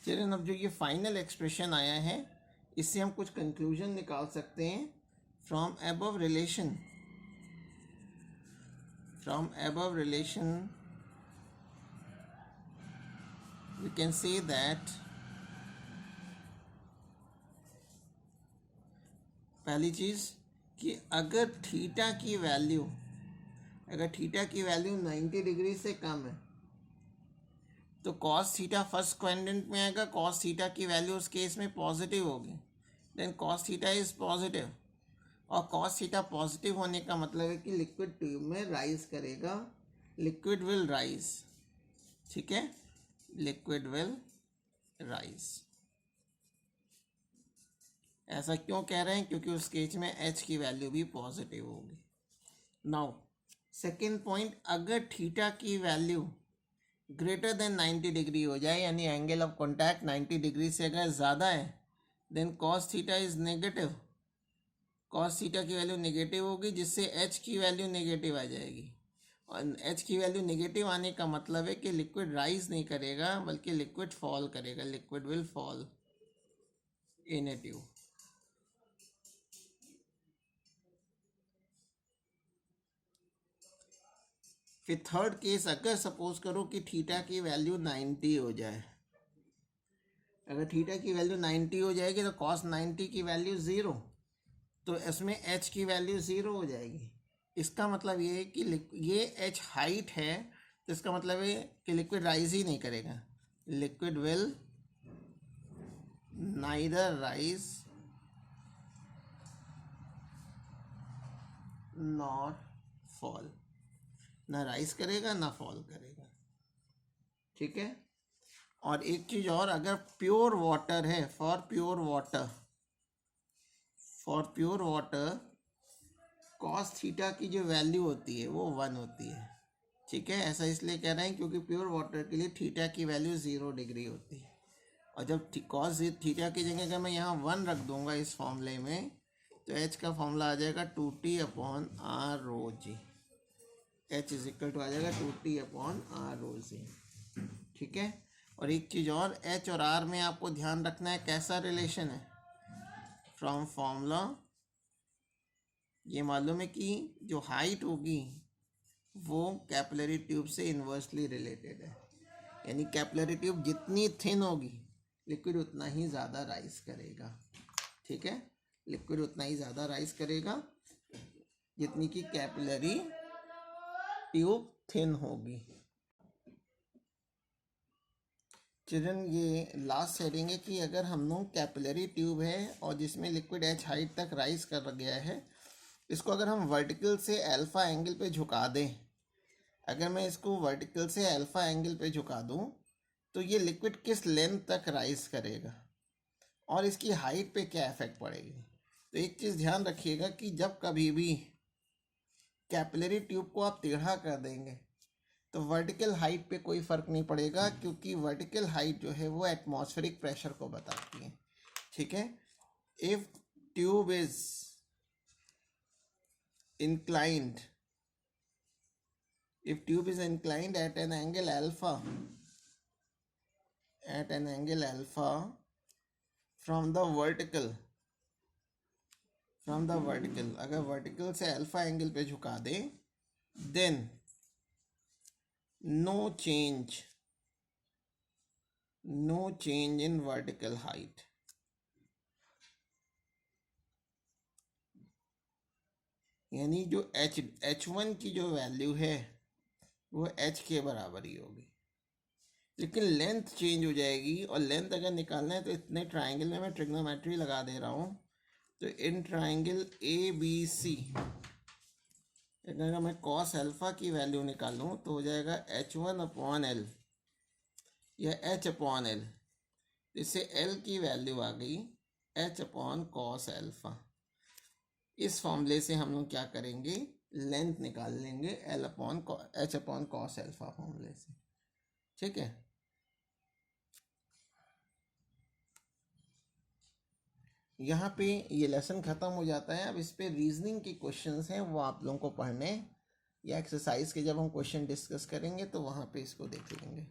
Children अब जो ये फाइनल एक्सप्रेशन आया है इससे हम कुछ कंक्लूजन निकाल सकते हैं from above relation we can say that पहली चीज़ कि अगर थीटा की वैल्यू 90 डिग्री से कम है तो कॉस थीटा फर्स्ट क्वाड्रेंट में आएगा, कॉस थीटा की वैल्यू उस केस में पॉजिटिव होगी, then cos theta is positive, और कॉस थीटा पॉजिटिव होने का मतलब है कि लिक्विड ट्यूब में राइज करेगा, लिक्विड विल राइज, ठीक है, लिक्विड विल राइज। ऐसा क्यों कह रहे हैं? क्योंकि उस केस में एच की वैल्यू भी पॉजिटिव होगी। नाउ सेकेंड पॉइंट, अगर थीटा की वैल्यू ग्रेटर देन 90 डिग्री हो जाए, यानी एंगल ऑफ कॉन्टैक्ट 90 डिग्री से अगर ज़्यादा है, then cos theta is negative, cos theta की वैल्यू नेगेटिव होगी, जिससे एच की वैल्यू नेगेटिव आ जाएगी, और एच की वैल्यू नेगेटिव आने का मतलब है कि लिक्विड राइज नहीं करेगा बल्कि लिक्विड फॉल करेगा, liquid will fall in A tube. फिर थर्ड केस, अगर सपोज करो कि थीटा की वैल्यू 90 हो जाए, अगर थीटा की वैल्यू 90 हो जाएगी तो कॉस 90 की वैल्यू 0, तो इसमें एच की वैल्यू 0 हो जाएगी। इसका मतलब ये है कि ये एच हाइट है, तो इसका मतलब है कि लिक्विड राइज ही नहीं करेगा, liquid will neither rise not fall, ना राइज करेगा ना फॉल करेगा, ठीक है। और एक चीज़ और, अगर प्योर वाटर है, for pure water cos theta की जो वैल्यू होती है वो 1 होती है, ठीक है। ऐसा इसलिए कह रहे हैं क्योंकि प्योर वाटर के लिए थीटा की वैल्यू 0 डिग्री होती है, और जब कॉस थीटा की जगह अगर मैं यहाँ 1 रख दूंगा इस फॉर्मूले में, तो एच का फॉर्मूला आ जाएगा 2T/r ρg, H is equal to आ जाएगा 2T/r ρg, ठीक है। और एक चीज़ और, एच और आर में आपको ध्यान रखना है कैसा रिलेशन है, फ्रॉम फॉर्मूला ये मालूम है कि जो हाइट होगी वो कैपिलरी ट्यूब से इन्वर्सली रिलेटेड है, यानी कैपिलरी ट्यूब जितनी थिन होगी लिक्विड उतना ही ज़्यादा राइज करेगा, ठीक है, लिक्विड उतना ही ज़्यादा राइज करेगा जितनी की कैपिलरी ट्यूब थिन होगी। चिल्ड्रन ये लास्ट हेडिंग है कि अगर हम लोग कैपिलरी ट्यूब है और जिसमें लिक्विड एच हाइट तक राइज कर गया है, इसको अगर हम वर्टिकल से अल्फ़ा एंगल पे झुका दें, अगर मैं इसको वर्टिकल से अल्फ़ा एंगल पे झुका दूं तो ये लिक्विड किस लेंथ तक राइज करेगा और इसकी हाइट पे क्या इफेक्ट पड़ेगी। तो एक चीज़ ध्यान रखिएगा कि जब कभी भी कैपिलरी ट्यूब को आप टेढ़ा कर देंगे तो वर्टिकल हाइट पे कोई फ़र्क नहीं पड़ेगा, क्योंकि वर्टिकल हाइट जो है वो एटमॉस्फेरिक प्रेशर को बताती है, ठीक है। If tube is inclined at an angle alpha from the vertical, अगर वर्टिकल से अल्फा एंगल पे झुका दे, then no change in vertical height, यानी जो H1 की जो वैल्यू है वो H के बराबर ही होगी, लेकिन लेंथ चेंज हो जाएगी। और लेंथ अगर निकालना है तो इतने ट्राइंगल में मैं ट्रिग्नोमेट्री लगा दे रहा हूँ, तो इन ट्राइंगल ABC अगर मैं कॉस अल्फ़ा की वैल्यू निकालूँ तो हो जाएगा H1/L या H/L, इससे L की वैल्यू आ गई H/cos अल्फ़ा। इस फॉर्मूले से हम लोग क्या करेंगे, लेंथ निकाल लेंगे H/cos अल्फ़ा फॉर्मूले से, ठीक है। यहाँ पे ये लेसन ख़त्म हो जाता है। अब इस पे रीजनिंग के क्वेश्चंस हैं, वो आप लोगों को पढ़ने, या एक्सरसाइज के जब हम क्वेश्चन डिस्कस करेंगे तो वहाँ पे इसको देख लेंगे।